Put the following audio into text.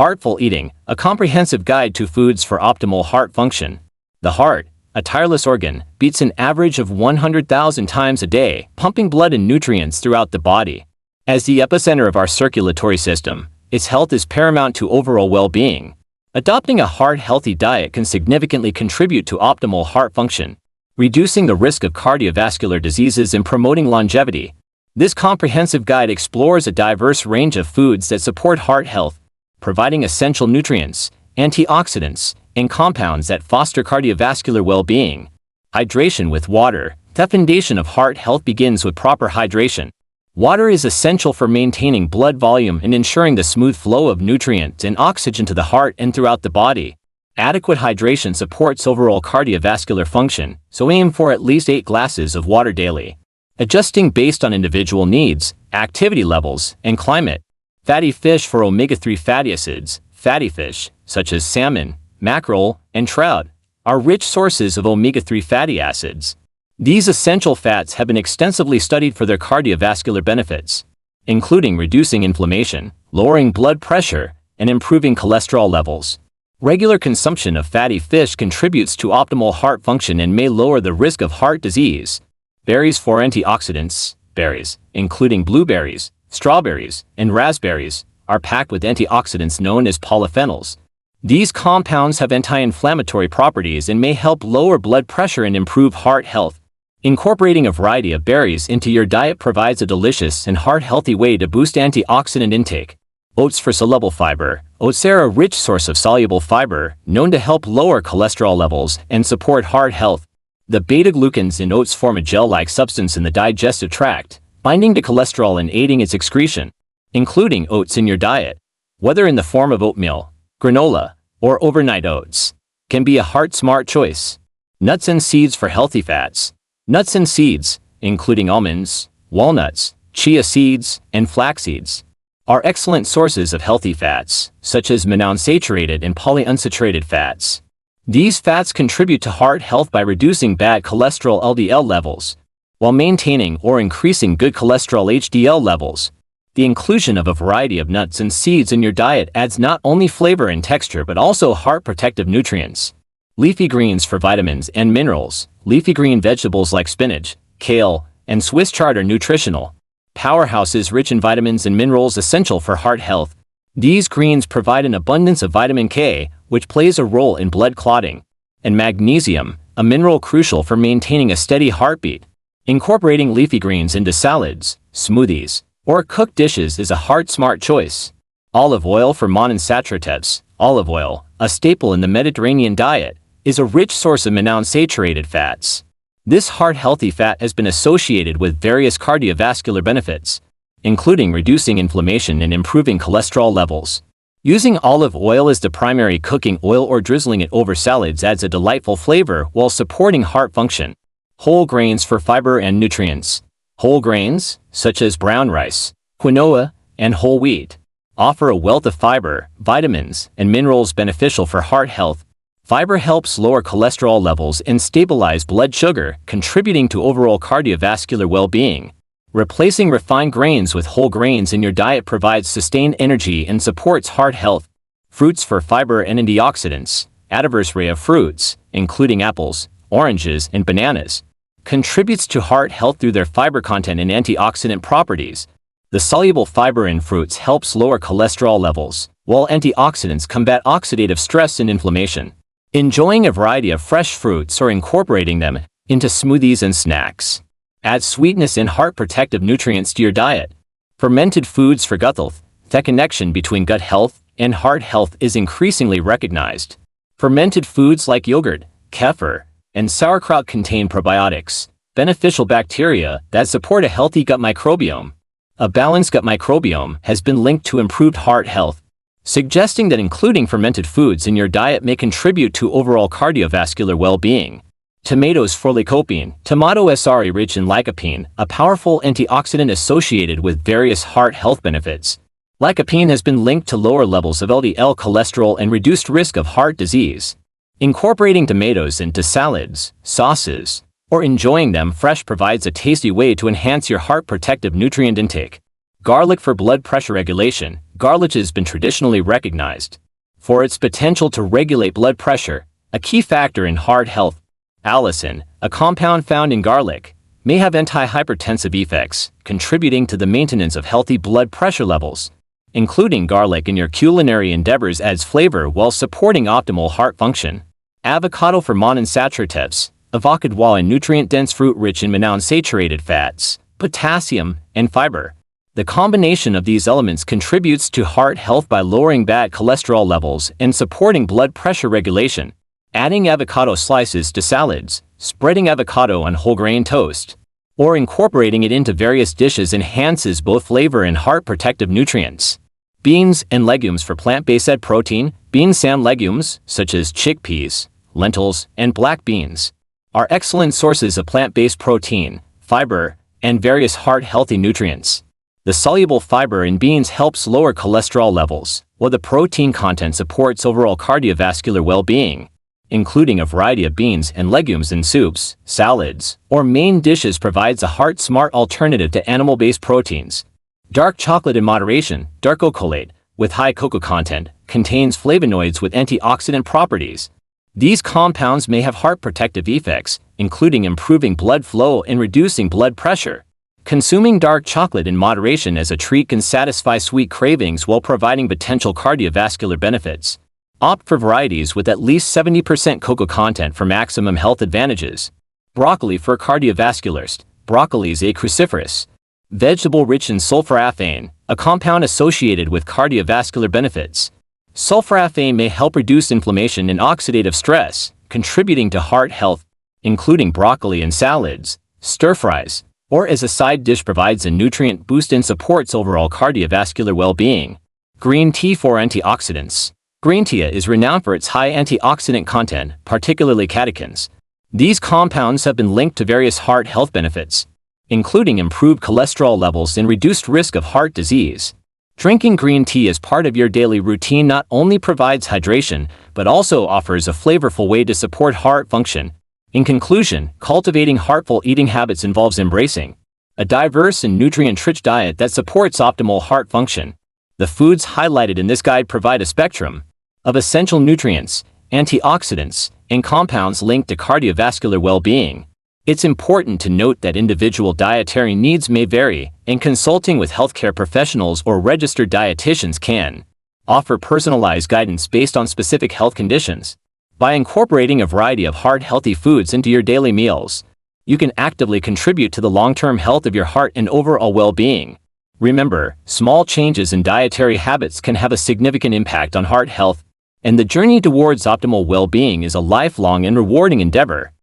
Heartful Eating, a comprehensive guide to foods for optimal heart function. The heart, a tireless organ, beats an average of 100,000 times a day, pumping blood and nutrients throughout the body. As the epicenter of our circulatory system, its health is paramount to overall well-being. Adopting a heart-healthy diet can significantly contribute to optimal heart function, reducing the risk of cardiovascular diseases and promoting longevity. This comprehensive guide explores a diverse range of foods that support heart health, providing essential nutrients, antioxidants, and compounds that foster cardiovascular well-being. Hydration with water. The foundation of heart health begins with proper hydration. Water is essential for maintaining blood volume and ensuring the smooth flow of nutrients and oxygen to the heart and throughout the body. Adequate hydration supports overall cardiovascular function, so aim for at least 8 glasses of water daily. Adjusting based on individual needs, activity levels, and climate. Fatty fish for omega-3 fatty acids. Fatty fish, such as salmon, mackerel, and trout, are rich sources of omega-3 fatty acids. These essential fats have been extensively studied for their cardiovascular benefits, including reducing inflammation, lowering blood pressure, and improving cholesterol levels. Regular consumption of fatty fish contributes to optimal heart function and may lower the risk of heart disease. Berries for antioxidants. Berries, including blueberries, strawberries, and raspberries, are packed with antioxidants known as polyphenols. These compounds have anti-inflammatory properties and may help lower blood pressure and improve heart health. Incorporating a variety of berries into your diet provides a delicious and heart-healthy way to boost antioxidant intake. Oats for soluble fiber. Oats are a rich source of soluble fiber, known to help lower cholesterol levels and support heart health. The beta-glucans in oats form a gel-like substance in the digestive tract, binding to cholesterol and aiding its excretion. Including oats in your diet, whether in the form of oatmeal, granola, or overnight oats, can be a heart-smart choice. Nuts and seeds for healthy fats. Nuts and seeds, including almonds, walnuts, chia seeds, and flax seeds, are excellent sources of healthy fats, such as monounsaturated and polyunsaturated fats. These fats contribute to heart health by reducing bad cholesterol LDL levels, while maintaining or increasing good cholesterol HDL levels. The inclusion of a variety of nuts and seeds in your diet adds not only flavor and texture but also heart-protective nutrients. Leafy greens for vitamins and minerals. Leafy green vegetables like spinach, kale, and Swiss chard are nutritional powerhouses rich in vitamins and minerals essential for heart health. These greens provide an abundance of vitamin K, which plays a role in blood clotting, and magnesium, a mineral crucial for maintaining a steady heartbeat. Incorporating leafy greens into salads, smoothies, or cooked dishes is a heart-smart choice. Olive oil for monounsaturates. Olive oil, a staple in the Mediterranean diet, is a rich source of monounsaturated fats. This heart-healthy fat has been associated with various cardiovascular benefits, including reducing inflammation and improving cholesterol levels. Using olive oil as the primary cooking oil or drizzling it over salads adds a delightful flavor while supporting heart function. Whole grains for fiber and nutrients. Whole grains, such as brown rice, quinoa, and whole wheat, offer a wealth of fiber, vitamins, and minerals beneficial for heart health. Fiber helps lower cholesterol levels and stabilize blood sugar, contributing to overall cardiovascular well-being. Replacing refined grains with whole grains in your diet provides sustained energy and supports heart health. Fruits for fiber and antioxidants. Anniversary of fruits, including apples, oranges, and bananas, contributes to heart health through their fiber content and antioxidant properties. The soluble fiber in fruits helps lower cholesterol levels, while antioxidants combat oxidative stress and inflammation. Enjoying a variety of fresh fruits or incorporating them into smoothies and snacks adds sweetness and heart-protective nutrients to your diet. Fermented foods for gut health. The connection between gut health and heart health is increasingly recognized. Fermented foods like yogurt, kefir, and sauerkraut contain probiotics, beneficial bacteria that support a healthy gut microbiome. A balanced gut microbiome has been linked to improved heart health, suggesting that including fermented foods in your diet may contribute to overall cardiovascular well-being. Tomatoes for lycopene. Tomatoes are rich in lycopene, a powerful antioxidant associated with various heart health benefits. Lycopene has been linked to lower levels of LDL cholesterol and reduced risk of heart disease. Incorporating tomatoes into salads, sauces, or enjoying them fresh provides a tasty way to enhance your heart-protective nutrient intake. Garlic for blood pressure regulation. Garlic has been traditionally recognized for its potential to regulate blood pressure, a key factor in heart health. Allicin, a compound found in garlic, may have antihypertensive effects, contributing to the maintenance of healthy blood pressure levels. Including garlic in your culinary endeavors adds flavor while supporting optimal heart function. Avocado for monounsaturates. Avocado, a nutrient-dense fruit rich in monounsaturated fats, potassium, and fiber. The combination of these elements contributes to heart health by lowering bad cholesterol levels and supporting blood pressure regulation. Adding avocado slices to salads, spreading avocado on whole grain toast, or incorporating it into various dishes enhances both flavor and heart protective nutrients. Beans and legumes for plant-based protein. Beans and legumes, such as chickpeas, lentils, and black beans, are excellent sources of plant-based protein, fiber, and various heart-healthy nutrients. The soluble fiber in beans helps lower cholesterol levels, while the protein content supports overall cardiovascular well-being. Including a variety of beans and legumes in soups, salads, or main dishes provides a heart-smart alternative to animal-based proteins. Dark chocolate in moderation. Dark chocolate, with high cocoa content, contains flavonoids with antioxidant properties. These compounds may have heart protective effects, including improving blood flow and reducing blood pressure. Consuming dark chocolate in moderation as a treat can satisfy sweet cravings while providing potential cardiovascular benefits. Opt for varieties with at least 70% cocoa content for maximum health advantages. Broccoli for cardiovasculars. Broccoli is a cruciferous vegetable rich in sulforaphane, a compound associated with cardiovascular benefits. Sulforaphane may help reduce inflammation and oxidative stress, contributing to heart health. Including broccoli in salads, stir-fries, or as a side dish provides a nutrient boost and supports overall cardiovascular well-being. Green tea for antioxidants. Green tea is renowned for its high antioxidant content, particularly catechins. These compounds have been linked to various heart health benefits, including improved cholesterol levels and reduced risk of heart disease. Drinking green tea as part of your daily routine not only provides hydration, but also offers a flavorful way to support heart function. In conclusion, cultivating heartful eating habits involves embracing a diverse and nutrient-rich diet that supports optimal heart function. The foods highlighted in this guide provide a spectrum of essential nutrients, antioxidants, and compounds linked to cardiovascular well-being. It's important to note that individual dietary needs may vary, and consulting with healthcare professionals or registered dietitians can offer personalized guidance based on specific health conditions. By incorporating a variety of heart-healthy foods into your daily meals, you can actively contribute to the long-term health of your heart and overall well-being. Remember, small changes in dietary habits can have a significant impact on heart health, and the journey towards optimal well-being is a lifelong and rewarding endeavor.